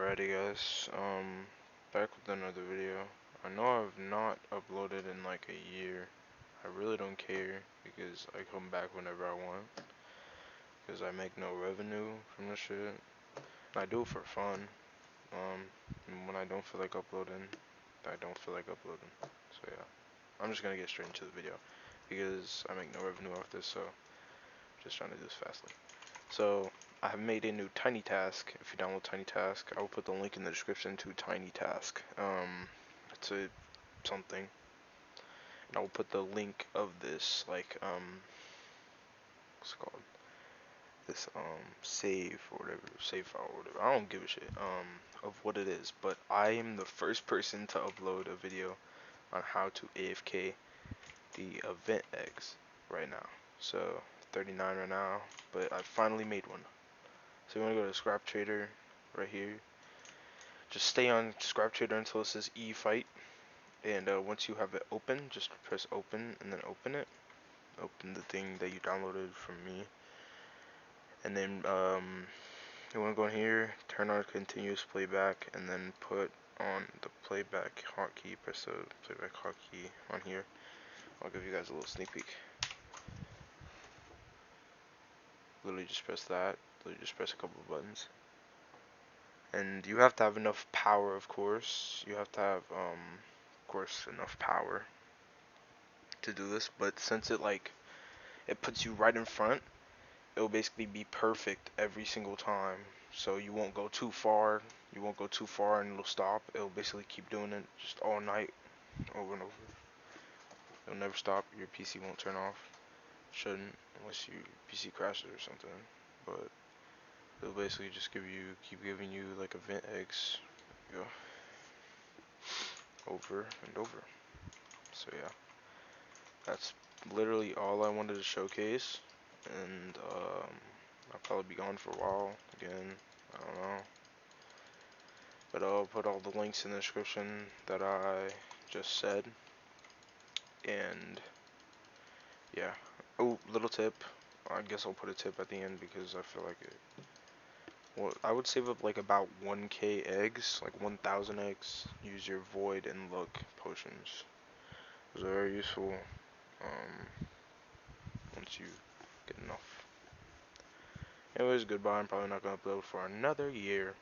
Alrighty guys, back with another video. I know I've not uploaded in like a year. I really don't care because I come back whenever I want. Because I make no revenue from this shit. I do it for fun. And when I don't feel like uploading, I don't feel like uploading. So yeah, I'm just gonna get straight into the video because I make no revenue off this, so just trying to do this fastly. So I have made a new Tiny Task. If you download Tiny Task, I will put the link in the description to Tiny Task. It's a something. And I will put the link of this what's it called? This save or whatever, save file or whatever. I don't give a shit of what it is, but I am the first person to upload a video on how to AFK the event eggs right now. So 39 right now, but I finally made one. So you want to go to Scrap Trader right here. Just stay on Scrap Trader until it says E fight. And once you have it open, just press open and then open it. Open the thing that you downloaded from me. And then you want to go in here, turn on continuous playback, and then put on the playback hotkey. Press the playback hotkey on here. I'll give you guys a little sneak peek. Literally just press that. Literally just press a couple of buttons. And you have to have enough power, of course. You have to have, of course, enough power to do this. But since it puts you right in front, it'll basically be perfect every single time. So you won't go too far. You won't go too far and it'll stop. It'll basically keep doing it just all night, over and over. It'll never stop. Your PC won't turn off. Shouldn't, unless your PC crashes or something. But it'll basically just keep giving you like event eggs. Go. Over and over. So yeah, that's literally all I wanted to showcase, and I'll probably be gone for a while again. I don't know, but I'll put all the links in the description that I just said, and yeah. Oh, little tip. I guess I'll put a tip at the end because I feel like it. Well, I would save up like about 1k eggs, like 1,000 eggs. Use your void and luck potions. Those are very useful. Once you get enough. Anyways, goodbye. I'm probably not gonna upload for another year.